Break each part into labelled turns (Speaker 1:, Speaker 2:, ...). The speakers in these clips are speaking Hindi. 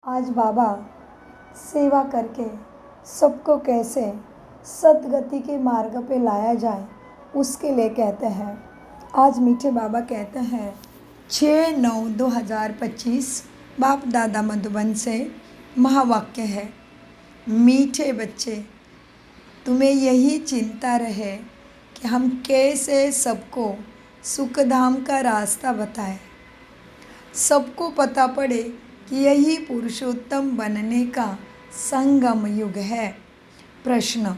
Speaker 1: आज बाबा सेवा करके सबको कैसे सद्गति के मार्ग पे लाया जाए उसके लिए कहते हैं। आज मीठे बाबा कहते हैं 6/9/2025 बाप दादा मधुबन से महावाक्य है। मीठे बच्चे, तुम्हें यही चिंता रहे कि हम कैसे सबको सुखधाम का रास्ता बताएं। सबको पता पड़े कि यही पुरुषोत्तम बनने का संगम युग है। प्रश्न,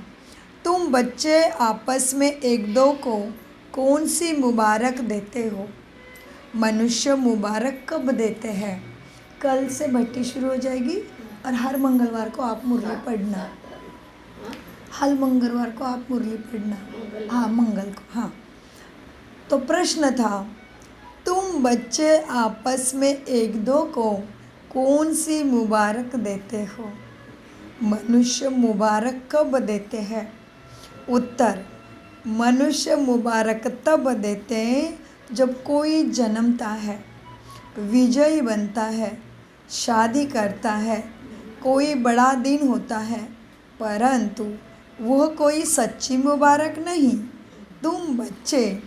Speaker 1: तुम बच्चे आपस में एक दो को कौन सी मुबारक देते हो? मनुष्य मुबारक कब देते हैं? कल से भट्टी शुरू हो जाएगी और हर मंगलवार को आप मुरली पढ़ना। हर मंगलवार को आप मुरली पढ़ना। हाँ, मंगल को। हाँ, तो प्रश्न था, तुम बच्चे आपस में एक दो को कौन सी मुबारक देते हो? मनुष्य मुबारक कब देते हैं? उत्तर, मनुष्य मुबारक तब देते हैं जब कोई जन्मता है, विजयी बनता है, शादी करता है, कोई बड़ा दिन होता है, परंतु वह कोई सच्ची मुबारक नहीं। तुम बच्चे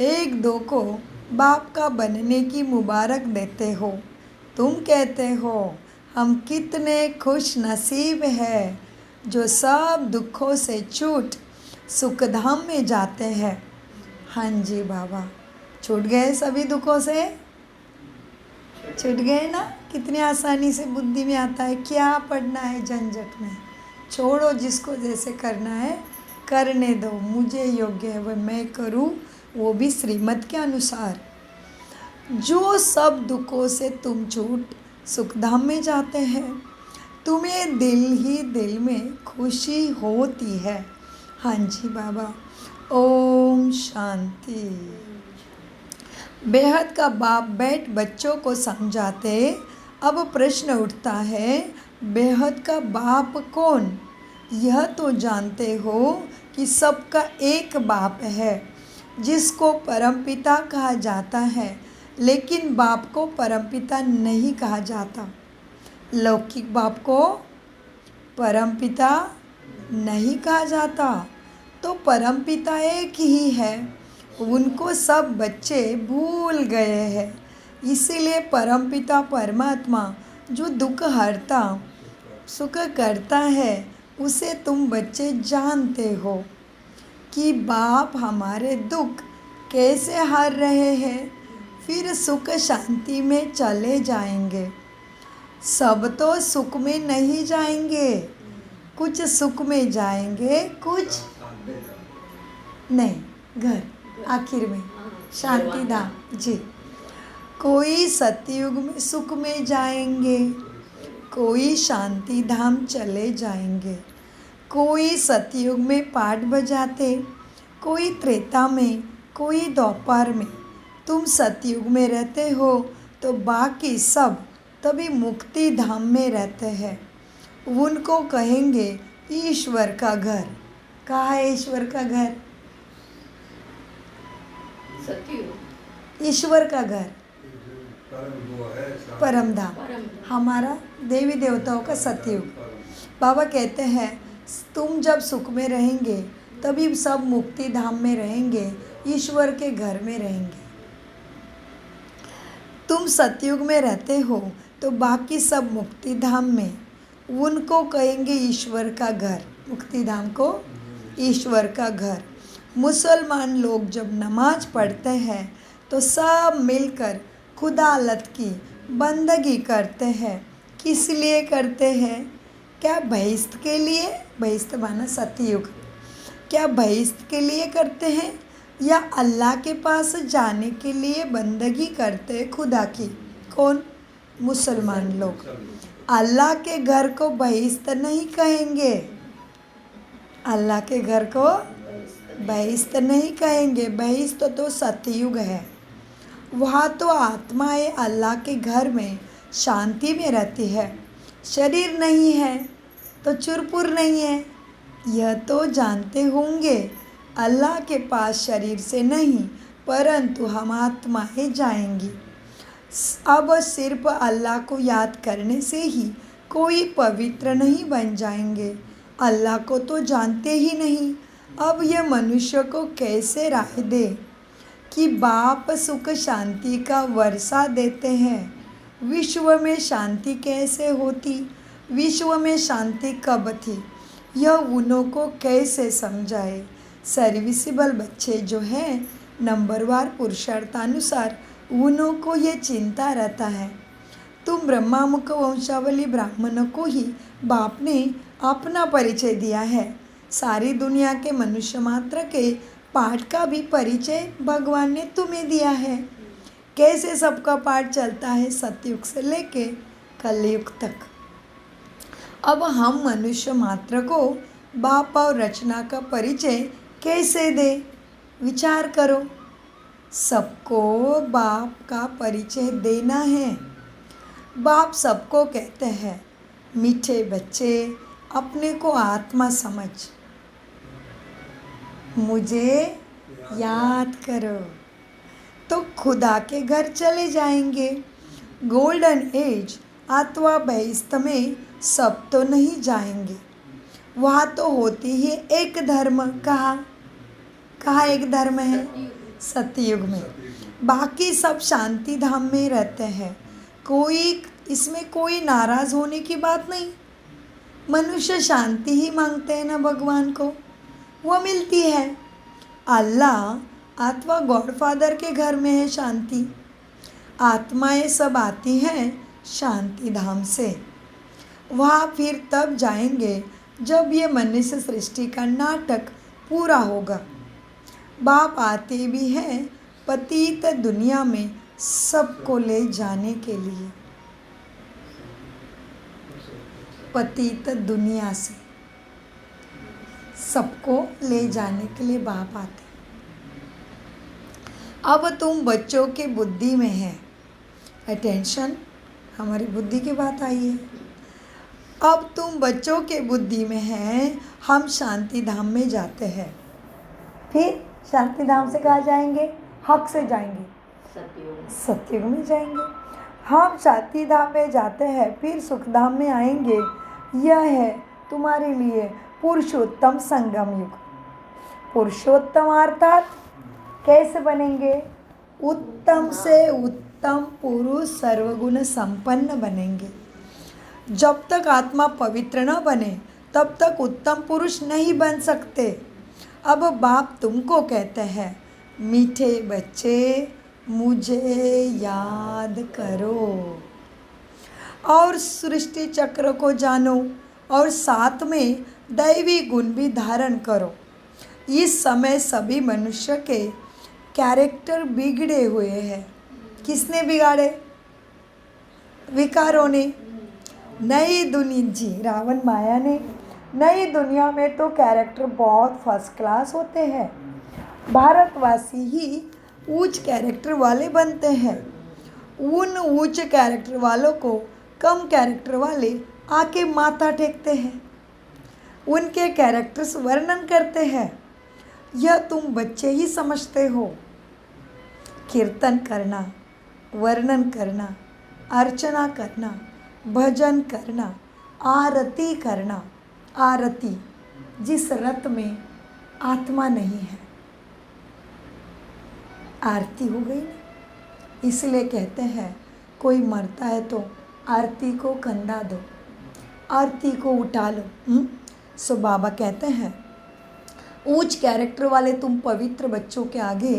Speaker 1: एक दो को बाप का बनने की मुबारक देते हो। तुम कहते हो हम कितने खुश नसीब हैं जो सब दुखों से छूट सुखधाम में जाते हैं। हाँ जी बाबा, छूट गए सभी दुखों से? छूट गए ना? कितनी आसानी से बुद्धि में आता है। क्या पढ़ना है झंझट में? छोड़ो, जिसको जैसे करना है करने दो। मुझे योग्य है वह मैं करूँ, वो भी श्रीमत के अनुसार। जो सब दुखों से तुम छूट सुखधाम में जाते हैं, तुम्हें दिल ही दिल में खुशी होती है। हाँ जी बाबा, ओम शांति। बेहद का बाप बैठ बच्चों को समझाते। अब प्रश्न उठता है, बेहद का बाप कौन? यह तो जानते हो कि सबका एक बाप है जिसको परमपिता कहा जाता है, लेकिन बाप को परमपिता नहीं कहा जाता। लौकिक बाप को परमपिता नहीं कहा जाता, तो परमपिता एक ही है। उनको सब बच्चे भूल गए हैं। इसीलिए परमपिता परमात्मा जो दुख हरता सुख करता है, उसे तुम बच्चे जानते हो कि बाप हमारे दुख कैसे हर रहे हैं, फिर सुख शांति में चले जाएंगे। सब तो सुख में नहीं जाएंगे, कुछ सुख में जाएंगे, कुछ नहीं। घर आखिर में शांति धाम जी। कोई सतयुग में सुख में जाएंगे, कोई शांति धाम चले जाएंगे। कोई सतयुग में पाठ बजाते, कोई त्रेता में, कोई द्वापर में। तुम सतयुग में रहते हो तो बाकी सब तभी मुक्ति धाम में रहते हैं। उनको कहेंगे ईश्वर का घर। कहाँ है ईश्वर का घर? ईश्वर का घर परम धाम, हमारा देवी देवताओं का सतयुग। बाबा कहते हैं तुम जब सुख में रहेंगे तभी सब मुक्ति धाम में रहेंगे, ईश्वर के घर में रहेंगे। तुम सतयुग में रहते हो तो बाकी सब मुक्ति धाम में। उनको कहेंगे ईश्वर का घर। मुक्ति धाम को ईश्वर का घर। मुसलमान लोग जब नमाज पढ़ते हैं तो सब मिलकर खुदालत की बंदगी करते हैं। किस लिए करते हैं? क्या बहिश्त के लिए? बहिश्त माना सतयुग। क्या बहिश्त के लिए करते हैं या अल्लाह के पास जाने के लिए बंदगी करते हैं खुदा की? कौन? मुसलमान लोग। अल्लाह के घर को बहिश्त नहीं कहेंगे। अल्लाह के घर को बहिश्त नहीं कहेंगे। बहिश्त तो सतयुग है। वहाँ तो आत्माएं अल्लाह के घर में शांति में रहती है। शरीर नहीं है तो चुरपुर नहीं है। यह तो जानते होंगे अल्लाह के पास शरीर से नहीं, परंतु हम आत्माएं जाएंगी। अब सिर्फ अल्लाह को याद करने से ही कोई पवित्र नहीं बन जाएंगे। अल्लाह को तो जानते ही नहीं। अब यह मनुष्य को कैसे राय दे कि बाप सुख शांति का वर्षा देते हैं। विश्व में शांति कैसे होती, विश्व में शांति कब थी, यह उन्हों को कैसे समझाए। सर्विसिबल बच्चे जो हैं, नंबरवार पुरुषार्थानुसार उन्हों को ये चिंता रहता है। तुम ब्रह्मामुख वंशावली ब्राह्मणों को ही बाप ने अपना परिचय दिया है। सारी दुनिया के मनुष्य मात्र के पाठ का भी परिचय भगवान ने तुम्हें दिया है। कैसे सबका पाठ चलता है सतयुग से लेके कलयुग तक। अब हम मनुष्य मात्र को बाप और रचना का परिचय कैसे दे, विचार करो। सबको बाप का परिचय देना है। बाप सबको कहते हैं, मीठे बच्चे अपने को आत्मा समझ, मुझे याद करो तो खुदा के घर चले जाएंगे। गोल्डन एज अथवा बहिस्त में सब तो नहीं जाएंगे। वहाँ तो होती ही एक धर्म। कहाँ एक धर्म है? सतयुग में। बाकी सब शांति धाम में रहते हैं। इसमें कोई नाराज़ होने की बात नहीं। मनुष्य शांति ही मांगते हैं ना भगवान को, वो मिलती है। अल्लाह अथवा गॉडफादर के घर में है शांति। आत्माएं सब आती हैं शांति धाम से। वहाँ फिर तब जाएंगे जब ये मनुष्य सृष्टि का नाटक पूरा होगा। बाप आते भी हैं पतित दुनिया में सबको ले जाने के लिए। पतित दुनिया से सबको ले जाने के लिए बाप आते। अब तुम बच्चों के बुद्धि में है। अटेंशन, हमारी बुद्धि की बात आई है। अब तुम बच्चों के बुद्धि में हैं, हम शांति धाम में जाते हैं। फिर शांति धाम से कहाँ जाएंगे? हक से जाएंगे, सतयुग में जाएंगे। हम शांति धाम में जाते हैं, फिर सुख धाम में आएंगे। यह है तुम्हारे लिए पुरुषोत्तम संगम युग। पुरुषोत्तम अर्थात कैसे बनेंगे? उत्तम से उत्तम पुरुष सर्वगुण संपन्न बनेंगे। जब तक आत्मा पवित्र न बने तब तक उत्तम पुरुष नहीं बन सकते। अब बाप तुमको कहते हैं, मीठे बच्चे मुझे याद करो और सृष्टि चक्र को जानो और साथ में दैवी गुण भी धारण करो। इस समय सभी मनुष्य के कैरेक्टर बिगड़े हुए हैं। किसने बिगाड़े? विकारों ने। नई दुनिया जी, रावण माया ने। नई दुनिया में तो कैरेक्टर बहुत फर्स्ट क्लास होते हैं। भारतवासी ही ऊंच कैरेक्टर वाले बनते हैं। उन ऊंच कैरेक्टर वालों को कम कैरेक्टर वाले आके माथा टेकते हैं, उनके कैरेक्टर्स वर्णन करते हैं। यह तुम बच्चे ही समझते हो। कीर्तन करना, वर्णन करना, अर्चना करना, भजन करना, आरती करना। आरती जिस रथ में आत्मा नहीं है, आरती हो गई ना। इसलिए कहते हैं कोई मरता है तो आरती को कंधा दो, आरती को उठा लो। सो बाबा कहते हैं ऊंच कैरेक्टर वाले तुम पवित्र बच्चों के आगे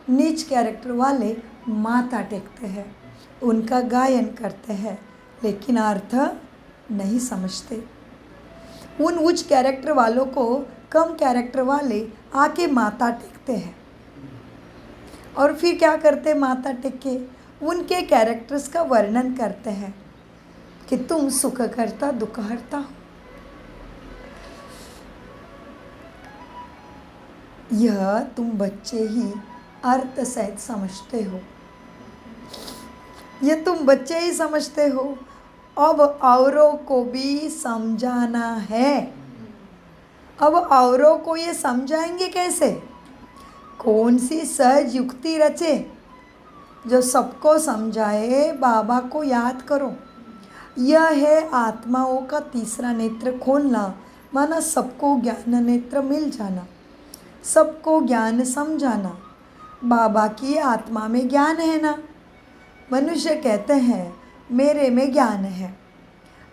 Speaker 1: नीच कैरेक्टर वाले माथा टेकते हैं, उनका गायन करते हैं, लेकिन अर्थ नहीं समझते। उन उच्च कैरेक्टर वालों को कम कैरेक्टर वाले आके माथा टेकते हैं और फिर क्या करते? माथा टेक के उनके कैरेक्टर्स का वर्णन करते हैं कि तुम सुख करता दुख हरता हो। यह तुम बच्चे ही अर्थ सहित समझते हो। यह तुम बच्चे ही समझते हो। अब औरों को भी समझाना है। अब औरों को ये समझाएंगे कैसे? कौन सी सहज युक्ति रचे जो सबको समझाए, बाबा को याद करो। यह है आत्माओं का तीसरा नेत्र खोलना, माना सबको ज्ञान नेत्र मिल जाना, सबको ज्ञान समझाना। बाबा की आत्मा में ज्ञान है ना। मनुष्य कहते हैं मेरे में ज्ञान है,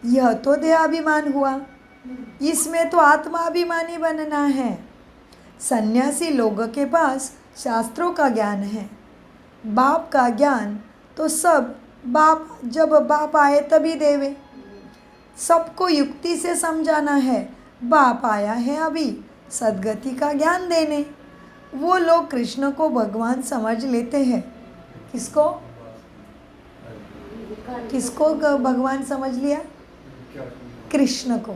Speaker 1: यह तो देहाभिमान हुआ, इसमें तो आत्माभिमानी बनना है। सन्यासी लोगों के पास शास्त्रों का ज्ञान है, बाप का ज्ञान तो सब बाप, जब बाप आए तभी देवे। सबको युक्ति से समझाना है, बाप आया है अभी सद्गति का ज्ञान देने। वो लोग कृष्ण को भगवान समझ लेते हैं। किसको किसको भगवान समझ लिया? कृष्ण को।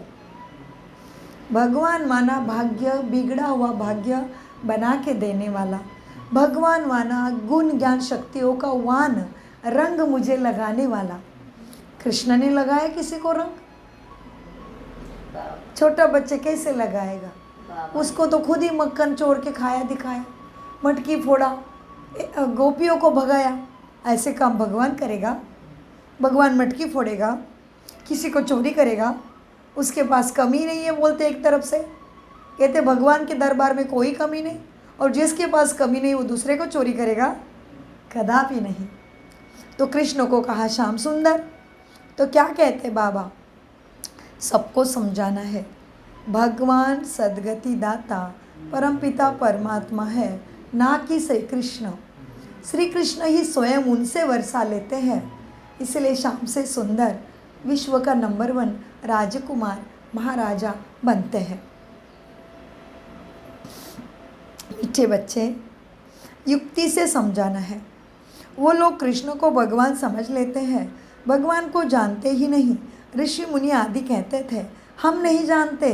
Speaker 1: भगवान माना भाग्य, बिगड़ा हुआ भाग्य बना के देने वाला। भगवान माना गुण ज्ञान शक्तियों का वान, रंग मुझे लगाने वाला। कृष्ण ने लगाया किसी को रंग? छोटा बच्चे कैसे लगाएगा? उसको तो खुद ही मक्खन चोर के खाया दिखाया, मटकी फोड़ा, गोपियों को भगाया। ऐसे काम भगवान करेगा? भगवान मटकी फोड़ेगा, किसी को चोरी करेगा? उसके पास कमी नहीं है बोलते एक तरफ से, कहते भगवान के दरबार में कोई कमी नहीं, और जिसके पास कमी नहीं वो दूसरे को चोरी करेगा? कदापि नहीं। तो कृष्ण को कहा श्याम सुंदर। तो क्या कहते बाबा? सबको समझाना है, भगवान सद्गति दाता परमपिता परमात्मा है, ना कि श्री कृष्ण। श्री कृष्ण ही स्वयं उनसे वर्षा लेते हैं, इसलिए श्याम से सुंदर विश्व का नंबर 1 राजकुमार महाराजा बनते हैं। मीठे बच्चे, युक्ति से समझाना है। वो लोग कृष्ण को भगवान समझ लेते हैं, भगवान को जानते ही नहीं। ऋषि मुनि आदि कहते थे हम नहीं जानते,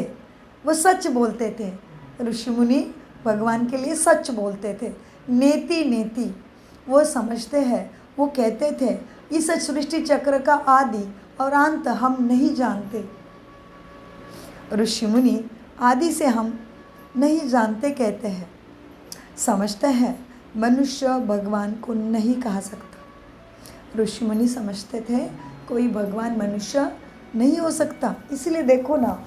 Speaker 1: वो सच बोलते थे। ऋषि मुनि भगवान के लिए सच बोलते थे। नेति नेति वो समझते हैं, वो कहते थे इस सृष्टि चक्र का आदि और अंत हम नहीं जानते। ऋषि मुनि आदि से हम नहीं जानते कहते हैं। समझते हैं मनुष्य भगवान को नहीं कहा सकता। ऋषि मुनि समझते थे कोई भगवान मनुष्य नहीं हो सकता। इसलिए देखो ना,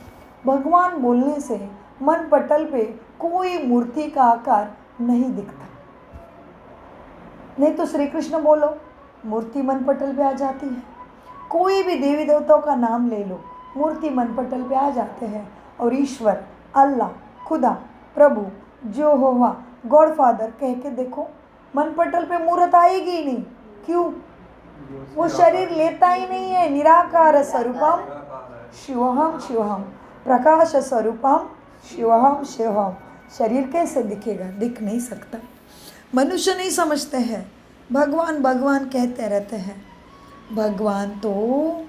Speaker 1: भगवान बोलने से मन पटल पे कोई मूर्ति का आकार नहीं दिखता। नहीं तो श्री कृष्ण बोलो, मूर्ति मन पटल पे आ जाती है। कोई भी देवी देवताओं का नाम ले लो, मूर्ति मन पटल पे आ जाते हैं। और ईश्वर, अल्लाह, खुदा, प्रभु, जो होवा, गॉड फादर कह के देखो, मन पटल पे मूर्त आएगी ही नहीं। क्यों? वो शरीर लेता ही नहीं है। निराकार स्वरूपम शिवहम शिवहम, प्रकाश स्वरूपम शिवहम शिवहम। शरीर कैसे दिखेगा? दिख नहीं सकता। मनुष्य नहीं समझते हैं, भगवान भगवान कहते रहते हैं। भगवान तो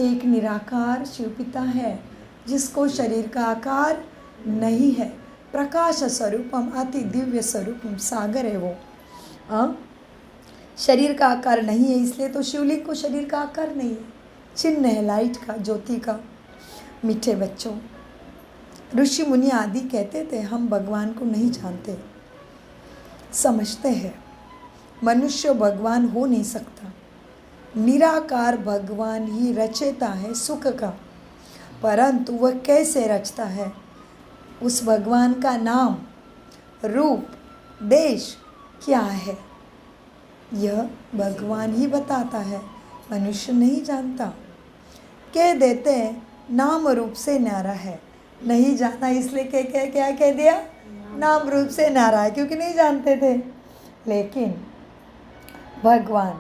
Speaker 1: एक निराकार शिव पिता है, जिसको शरीर का आकार नहीं है। प्रकाश स्वरूपम, अति दिव्य स्वरूपम, सागर है वो। शरीर का आकार नहीं है, इसलिए तो शिवलिंग को शरीर का आकार नहीं है, चिन्ह है लाइट का, ज्योति का। मीठे बच्चों, ऋषि मुनि आदि कहते थे हम भगवान को नहीं जानते। समझते हैं मनुष्य भगवान हो नहीं सकता। निराकार भगवान ही रचेता है सुख का, परंतु वह कैसे रचता है? उस भगवान का नाम, रूप, देश क्या है, यह भगवान ही बताता है, मनुष्य नहीं जानता। कह देते हैं नाम रूप से न्यारा है, नहीं जाना इसलिए क्या कह दिया? नाम रूप से न्यारा है, क्योंकि नहीं जानते थे। लेकिन भगवान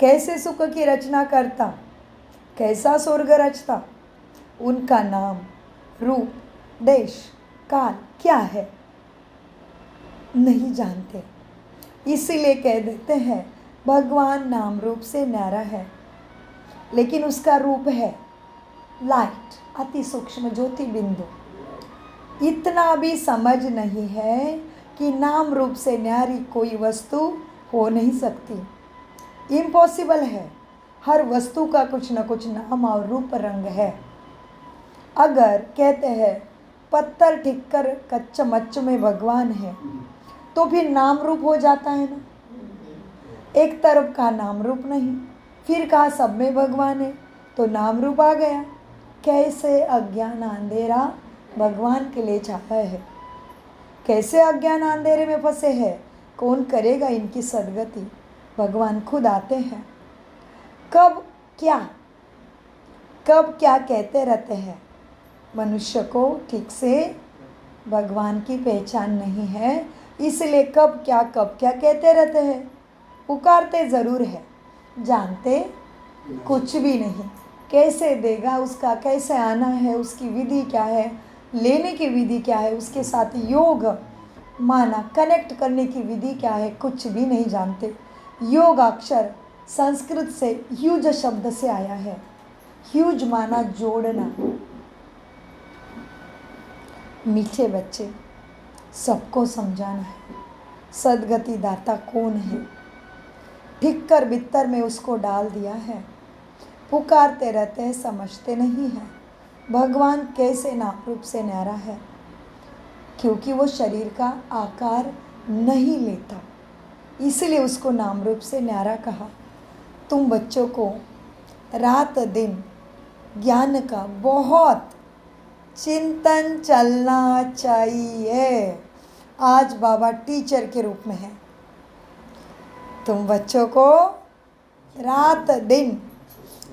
Speaker 1: कैसे सुख की रचना करता, कैसा स्वर्ग रचता, उनका नाम, रूप, देश, काल क्या है, नहीं जानते। इसीलिए कह देते हैं भगवान नाम रूप से न्यारा है, लेकिन उसका रूप है लाइट, अति सूक्ष्म ज्योति बिंदु। इतना भी समझ नहीं है कि नाम रूप से न्यारी कोई वस्तु हो नहीं सकती, इम्पॉसिबल है। हर वस्तु का कुछ न कुछ नाम और रूप रंग है। अगर कहते हैं पत्थर ठिक्कर कच्चा मच्च में भगवान है, तो फिर नाम रूप हो जाता है ना। एक तरफ कहा नाम रूप नहीं, फिर कहा सब में भगवान है, तो नाम रूप आ गया। कैसे अज्ञान अंधेरा भगवान के लिए छाया है, कैसे अज्ञान अंधेरे में फंसे हैं। कौन करेगा इनकी सदगति? भगवान खुद आते हैं। कब क्या कहते रहते हैं। मनुष्य को ठीक से भगवान की पहचान नहीं है, इसलिए कब क्या कहते रहते हैं। पुकारते ज़रूर है, जानते कुछ भी नहीं। कैसे देगा, उसका कैसे आना है, उसकी विधि क्या है, लेने की विधि क्या है, उसके साथ योग माना कनेक्ट करने की विधि क्या है, कुछ भी नहीं जानते। योग अक्षर संस्कृत से ह्यूज शब्द से आया है। ह्यूज माना जोड़ना। मीठे बच्चे, सबको समझाना है सदगति दाता कौन है। ढिक्कर बित्तर में उसको डाल दिया है। पुकारते रहते हैं, समझते नहीं हैं। भगवान कैसे नाम रूप से न्यारा है, क्योंकि वो शरीर का आकार नहीं लेता, इसलिए उसको नाम रूप से न्यारा कहा। तुम बच्चों को रात दिन ज्ञान का बहुत चिंतन चलना चाहिए। आज बाबा टीचर के रूप में है। तुम बच्चों को रात दिन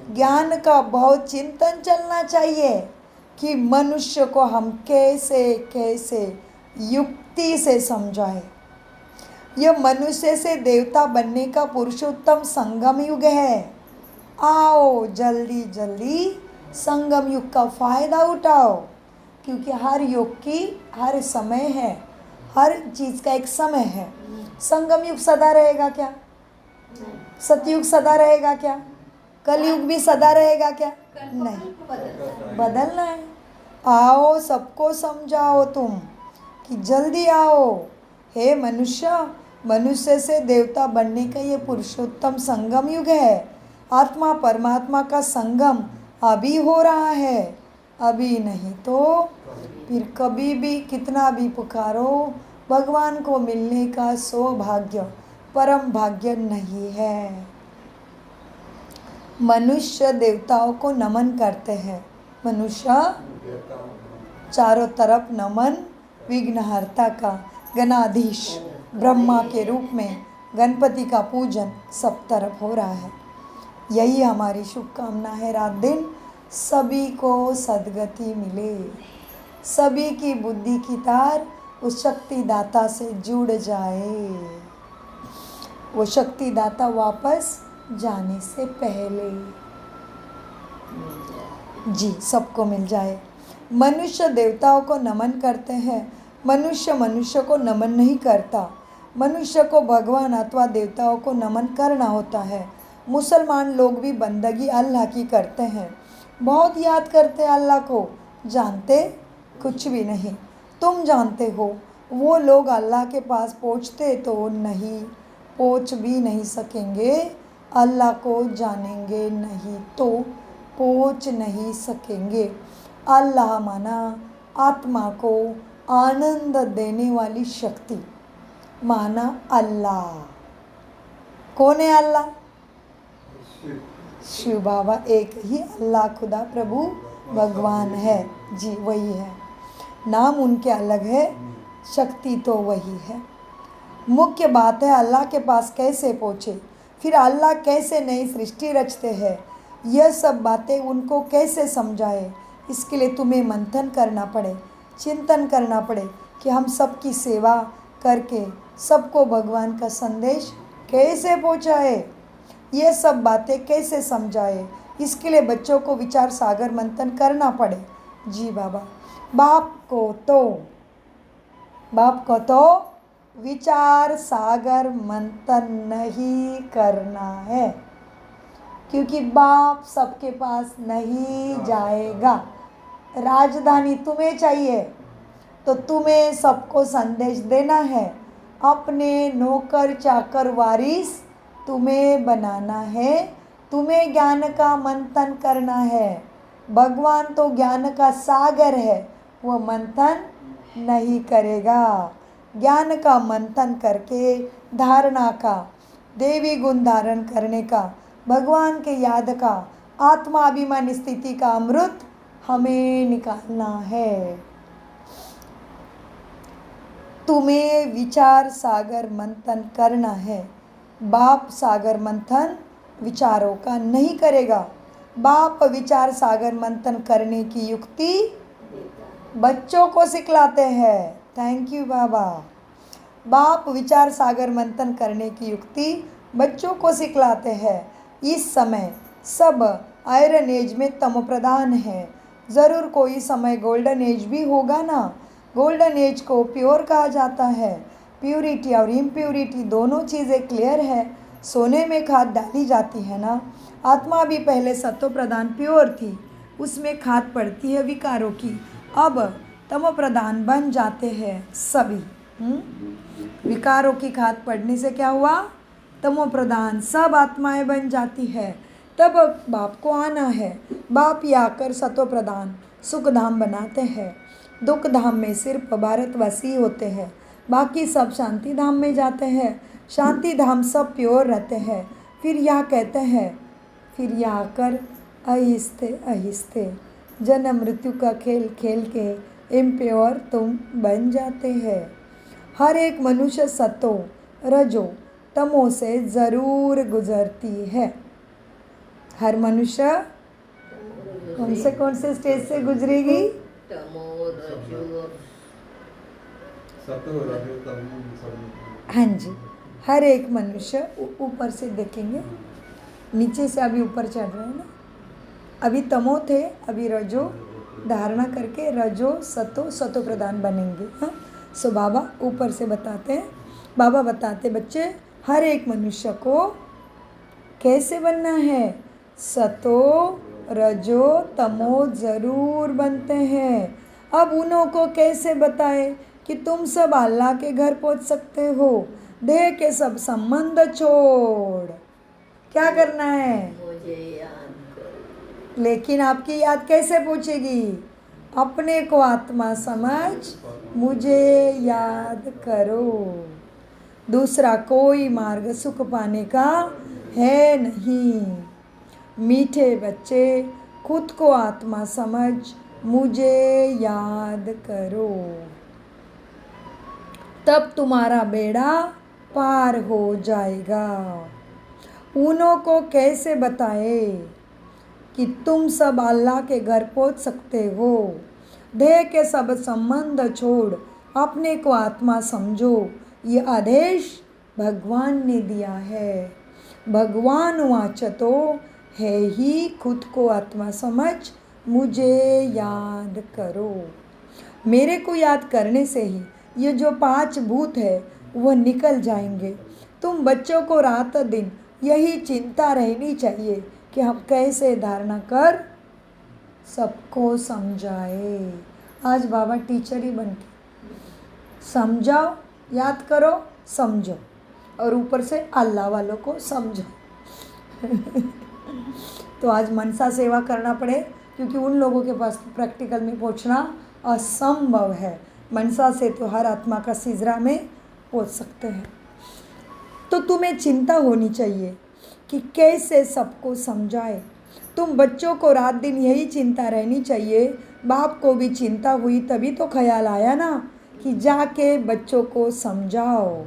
Speaker 1: ज्ञान का बहुत चिंतन चलना चाहिए कि मनुष्य को हम कैसे कैसे युक्ति से समझाए। यह मनुष्य से देवता बनने का पुरुषोत्तम संगम युग है। आओ जल्दी जल्दी संगम युग का फ़ायदा उठाओ, क्योंकि हर युग की हर समय है, हर चीज़ का एक समय है। संगम युग सदा रहेगा क्या? सतयुग सदा रहेगा क्या? कलयुग भी सदा रहेगा क्या? नहीं, बदलना है। आओ सबको समझाओ तुम कि जल्दी आओ। हे मनुष्य से देवता बनने का ये पुरुषोत्तम संगम युग है। आत्मा परमात्मा का संगम अभी हो रहा है, अभी नहीं तो फिर कभी भी कितना भी पुकारो, भगवान को मिलने का सौभाग्य परम भाग्य नहीं है। मनुष्य देवताओं को नमन करते हैं। मनुष्य चारों तरफ नमन विघ्नहर्ता का, गणाधीश ब्रह्मा के रूप में गणपति का पूजन सब तरफ हो रहा है। यही हमारी शुभकामना है। रात दिन सभी को सद्गति मिले, सभी की बुद्धि की तार उस शक्तिदाता से जुड़ जाए, वो शक्तिदाता वापस जाने से पहले जी सबको मिल जाए। मनुष्य देवताओं को नमन करते हैं, मनुष्य को नमन नहीं करता। मनुष्य को भगवान अथवा देवताओं को नमन करना होता है। मुसलमान लोग भी बंदगी अल्लाह की करते हैं, बहुत याद करते हैं अल्लाह को, जानते कुछ भी नहीं। तुम जानते हो वो लोग अल्लाह के पास पहुँचते तो नहीं, पहुँच भी नहीं सकेंगे। अल्लाह को जानेंगे नहीं तो पहुँच नहीं सकेंगे। अल्लाह माना आत्मा को आनंद देने वाली शक्ति, माना अल्लाह। कौन है अल्लाह? शिव बाबा एक ही अल्लाह खुदा प्रभु भगवान है जी, वही है। नाम उनके अलग है, शक्ति तो वही है। मुख्य बात है अल्लाह के पास कैसे पहुँचे, फिर अल्लाह कैसे नई सृष्टि रचते हैं, यह सब बातें उनको कैसे समझाए। इसके लिए तुम्हें मंथन करना पड़े, चिंतन करना पड़े कि हम सबकी सेवा करके सबको भगवान का संदेश कैसे पहुँचाए, ये सब बातें कैसे समझाए। इसके लिए बच्चों को विचार सागर मंथन करना पड़े जी बाबा। बाप को तो विचार सागर मंथन नहीं करना है, क्योंकि बाप सबके पास नहीं जाएगा। राजधानी तुम्हें चाहिए तो तुम्हें सबको संदेश देना है, अपने नौकर चाकर वारिस तुम्हें बनाना है, तुम्हें ज्ञान का मंथन करना है। भगवान तो ज्ञान का सागर है, वो मंथन नहीं करेगा। ज्ञान का मंथन करके धारणा का देवी गुण धारण करने का, भगवान के याद का, आत्माभिमानी स्थिति का अमृत हमें निकालना है। तुम्हें विचार सागर मंथन करना है। बाप सागर मंथन विचारों का नहीं करेगा। बाप विचार सागर मंथन करने की युक्ति बच्चों को सिखलाते हैं। थैंक यू बाबा। बाप विचार सागर मंथन करने की युक्ति बच्चों को सिखलाते हैं। इस समय सब आयरन एज में तमो प्रधान है। ज़रूर कोई समय गोल्डन एज भी होगा ना। गोल्डन एज को प्योर कहा जाता है। प्योरिटी और इम्प्योरिटी दोनों चीज़ें क्लियर है। सोने में खाद डाली जाती है ना। आत्मा भी पहले सत्व प्रधान प्योर थी, उसमें खाद पड़ती है विकारों की। अब तमो प्रधान बन जाते हैं सभी। विकारों की खाद पड़ने से क्या हुआ? तमो प्रधान सब आत्माएं बन जाती है। तब बाप को आना है। बाप ही आकर सत्व प्रधान सुख धाम बनाते हैं। दुख धाम में सिर्फ भारतवासी होते हैं, बाकी सब शांति धाम में जाते हैं। शांति धाम सब प्योर रहते हैं। फिर यह कहते हैं, फिर यह आकर आहिस्ते आहिस्ते जन्म मृत्यु का खेल खेल के इम्प्योर तुम बन जाते हैं। हर एक मनुष्य सतो रजो तमो से ज़रूर गुजरती है। हर मनुष्य कौन से स्टेज से गुजरेगी? हाँ जी, हर एक मनुष्य ऊपर से देखेंगे, नीचे से अभी ऊपर चढ़ रहे हैं ना। अभी तमो थे, अभी रजो धारणा करके रजो सतो प्रधान बनेंगे। हाँ, सो बाबा ऊपर से बताते हैं। बाबा बताते बच्चे हर एक मनुष्य को कैसे बनना है। सतो रजो तमो ज़रूर बनते हैं। अब उन्हों को कैसे बताए कि तुम सब अल्लाह के घर पहुंच सकते हो। देह के सब संबंध छोड़ क्या करना है?
Speaker 2: मुझे याद करो।
Speaker 1: लेकिन आपकी याद कैसे पूछेगी? अपने को आत्मा समझ मुझे याद करो। दूसरा कोई मार्ग सुख पाने का है नहीं। मीठे बच्चे खुद को आत्मा समझ मुझे याद करो, तब तुम्हारा बेड़ा पार हो जाएगा। उन्हों को कैसे बताए कि तुम सब अल्लाह के घर पहुंच सकते हो। देह के सब संबंध छोड़ अपने को आत्मा समझो। ये आदेश भगवान ने दिया है। भगवान वाच तो है ही खुद को आत्मा समझ मुझे याद करो। मेरे को याद करने से ही ये जो 5 भूत है वह निकल जाएंगे। तुम बच्चों को रात दिन यही चिंता रहनी चाहिए कि हम कैसे धारणा कर सबको समझाए। आज बाबा टीचर ही बन के समझाओ, याद करो, समझो और ऊपर से अल्लाह वालों को समझो। तो आज मनसा सेवा करना पड़े, क्योंकि उन लोगों के पास प्रैक्टिकल में पहुंचना असंभव है। मनसा से तो हर आत्मा का सिजरा में पहुंच सकते हैं। तो तुम्हें चिंता होनी चाहिए कि कैसे सबको समझाए। तुम बच्चों को रात दिन यही चिंता रहनी चाहिए। बाप को भी चिंता हुई, तभी तो ख्याल आया ना कि जाके बच्चों को समझाओ।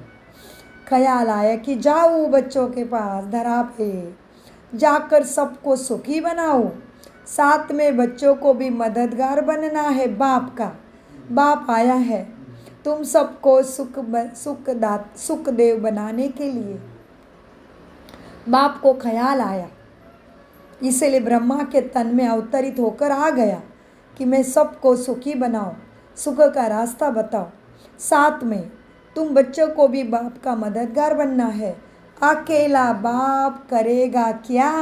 Speaker 1: ख्याल आया कि जाओ बच्चों के पास धरा पे जाकर सबको सुखी बनाओ। साथ में बच्चों को भी मददगार बनना है बाप का। बाप आया है तुम सबको सुख देव बनाने के लिए। बाप को ख्याल आया, इसलिए ब्रह्मा के तन में अवतरित होकर आ गया कि मैं सबको सुखी बनाऊं, सुख का रास्ता बताओ। साथ में तुम बच्चों को भी बाप का मददगार बनना है। अकेला बाप करेगा क्या?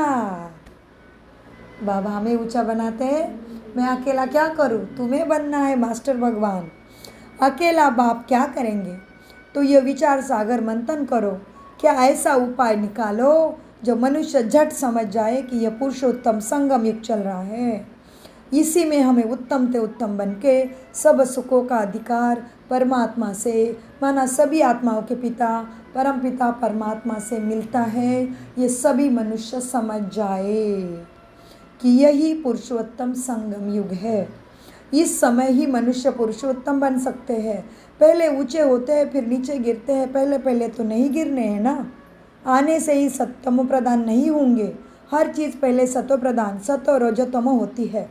Speaker 1: बाबा हमें ऊंचा बनाते हैं, मैं अकेला क्या करूं? तुम्हें बनना है मास्टर भगवान। अकेला बाप क्या करेंगे? तो ये विचार सागर मंथन करो। क्या ऐसा उपाय निकालो जो मनुष्य झट समझ जाए कि यह पुरुषोत्तम संगम युग चल रहा है। इसी में हमें उत्तम से उत्तम बन के सब सुखों का अधिकार परमात्मा से, माना सभी आत्माओं के पिता परम पिता परमात्मा से मिलता है। ये सभी मनुष्य समझ जाए कि यही पुरुषोत्तम संगम युग है। इस समय ही मनुष्य पुरुषोत्तम बन सकते हैं। पहले ऊंचे होते हैं फिर नीचे गिरते हैं, पहले पहले तो नहीं गिरने हैं ना। आने से ही सत्तम प्रदान नहीं होंगे। हर चीज़ पहले सतो प्रदान सतो रजतम होती है।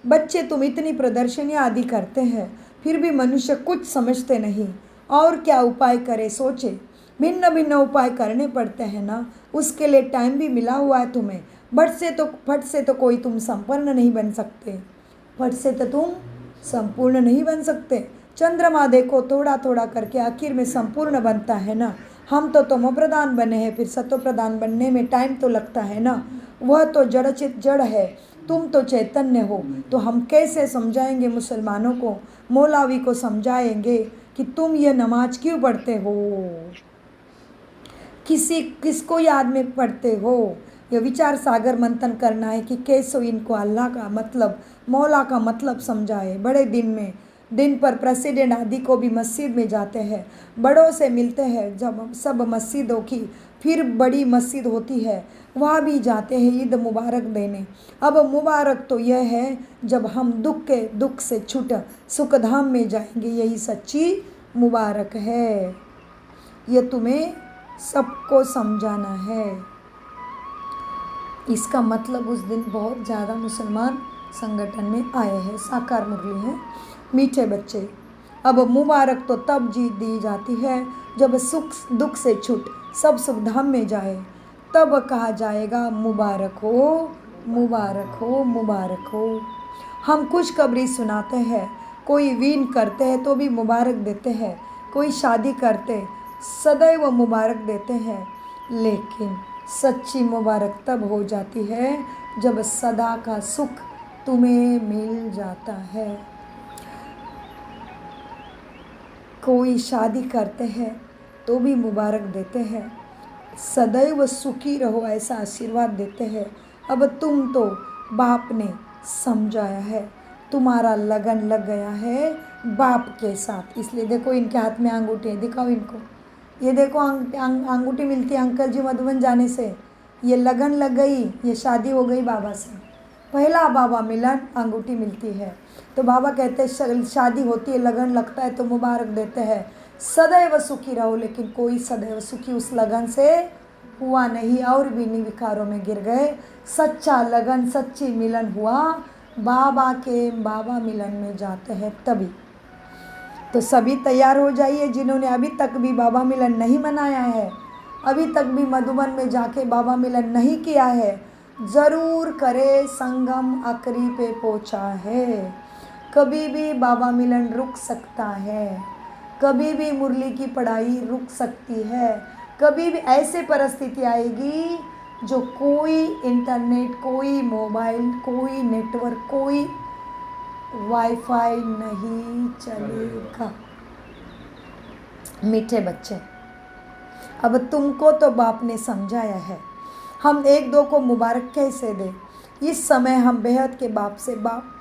Speaker 1: बच्चे तुम इतनी प्रदर्शनियाँ आदि करते हैं फिर भी मनुष्य कुछ समझते नहीं। और क्या उपाय करे सोचे। भिन्न भिन्न उपाय करने पड़ते हैं ना, उसके लिए टाइम भी मिला हुआ है तुम्हें। फट से तो कोई तुम संपन्न नहीं बन सकते, फट से तो तुम संपूर्ण नहीं बन सकते। चंद्रमा देखो थोड़ा थोड़ा करके आखिर में संपूर्ण बनता है ना। हम तो तमो प्रधान बने हैं, फिर सतो प्रधान बनने में टाइम तो लगता है ना। वह तो जड़चित जड़ है, तुम तो चैतन्य हो। तो हम कैसे समझाएंगे मुसलमानों को, मौलवी को समझाएंगे कि तुम ये नमाज क्यों पढ़ते हो, किसको याद में पढ़ते हो। ये विचार सागर मंथन करना है कि कैसे इनको अल्लाह का मतलब मौला का मतलब समझाए। बड़े दिन पर प्रेसिडेंट आदि को भी मस्जिद में जाते हैं, बड़ों से मिलते हैं। जब सब मस्जिदों की फिर बड़ी मस्जिद होती है वहाँ भी जाते हैं ईद मुबारक देने। अब मुबारक तो यह है जब हम दुख से छूट सुखधाम में जाएंगे, यही सच्ची मुबारक है। ये तुम्हें सबको समझाना है। इसका मतलब उस दिन बहुत ज़्यादा मुसलमान संगठन में आए हैं। साकार मुरली हैं मीठे बच्चे। अब मुबारक तो तब दी जाती है जब सुख दुख से छूट सब सुखधाम में जाए, तब कहा जाएगा मुबारक हो मुबारक हो मुबारक हो। हम खुशखबरी सुनाते हैं, कोई वीन करते हैं तो भी मुबारक देते हैं, कोई शादी करते सदैव मुबारक देते हैं। लेकिन सच्ची मुबारक तब हो जाती है जब सदा का सुख तुम्हें मिल जाता है। कोई शादी करते हैं तो भी मुबारक देते हैं, सदैव सुखी रहो ऐसा आशीर्वाद देते हैं। अब तुम तो बाप ने समझाया है, तुम्हारा लगन लग गया है बाप के साथ। इसलिए देखो इनके हाथ में अंगूठी है, दिखाओ इनको। ये देखो अंगूठी मिलती है अंकल जी मधुबन जाने से, ये लगन लग गई, ये शादी हो गई बाबा से। पहला बाबा मिलन अंगूठी मिलती है। तो बाबा कहते हैं शादी होती है लगन लगता है तो मुबारक देते हैं, सदैव सुखी रहो। लेकिन कोई सदैव सुखी उस लगन से हुआ नहीं और भी विकारों में गिर गए। सच्चा लगन सच्ची मिलन हुआ बाबा मिलन में जाते हैं तभी। तो सभी तैयार हो जाइए जिन्होंने अभी तक भी बाबा मिलन नहीं मनाया है, अभी तक भी मधुबन में जाके बाबा मिलन नहीं किया है, ज़रूर करे। संगम आखिरी पे पहुँचा है। कभी भी बाबा मिलन रुक सकता है, कभी भी मुरली की पढ़ाई रुक सकती है, कभी भी ऐसे परिस्थिति आएगी जो कोई इंटरनेट कोई मोबाइल कोई नेटवर्क कोई वाईफाई नहीं चलेगा। मीठे बच्चे, अब तुमको तो बाप ने समझाया है, हम एक दो को मुबारक कैसे दें। इस समय हम बेहद के बाप से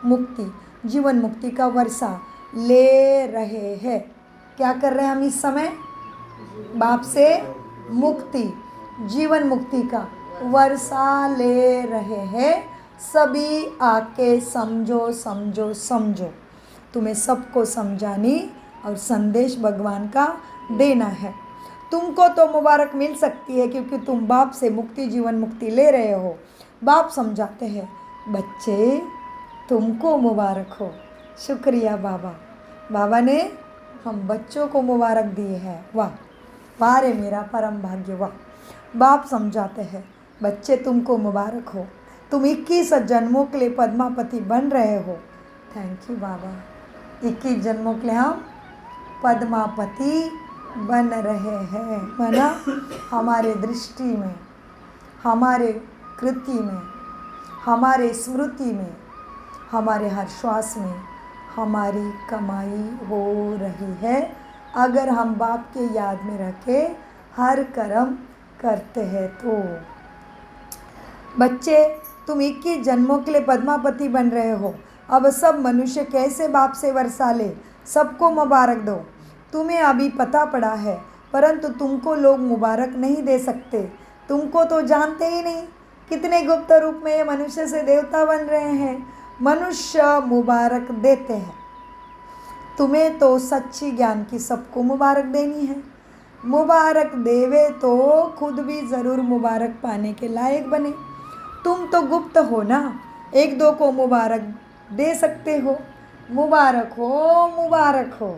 Speaker 1: मुक्ति जीवन मुक्ति का वर्षा ले रहे हैं। क्या कर रहे हैं हम इस समय? बाप से मुक्ति जीवन मुक्ति का वर्षा ले रहे हैं। सभी आके समझो समझो समझो। तुम्हें सबको समझानी और संदेश भगवान का देना है। तुमको तो मुबारक मिल सकती है क्योंकि तुम बाप से मुक्ति जीवन मुक्ति ले रहे हो। बाप समझाते हैं बच्चे तुमको मुबारक हो। शुक्रिया बाबा, बाबा ने हम बच्चों को मुबारक दिए हैं। वाह वाह रे मेरा परम भाग्य वाह। बाप समझाते हैं बच्चे तुमको मुबारक हो, तुम 21 जन्मों के लिए पद्मापति बन रहे हो। थैंक यू बाबा। 21 जन्मों के लिए हम पद्मापति बन रहे हैं। माना हमारे दृष्टि में, हमारे कृति में, हमारे स्मृति में, हमारे हर श्वास में हमारी कमाई हो रही है अगर हम बाप के याद में रखे हर कर्म करते हैं तो। बच्चे तुम 21 जन्मों के लिए पद्मापति बन रहे हो, अब सब मनुष्य कैसे बाप से वर्षा ले, सबको मुबारक दो। तुम्हें अभी पता पड़ा है, परंतु तुमको लोग मुबारक नहीं दे सकते, तुमको तो जानते ही नहीं। कितने गुप्त रूप में ये मनुष्य से देवता बन रहे हैं। मनुष्य मुबारक देते हैं। तुम्हें तो सच्ची ज्ञान की सबको मुबारक देनी है। मुबारक देवे तो खुद भी ज़रूर मुबारक पाने के लायक बने। तुम तो गुप्त हो ना, एक दो को मुबारक दे सकते हो। मुबारक हो, मुबारक हो।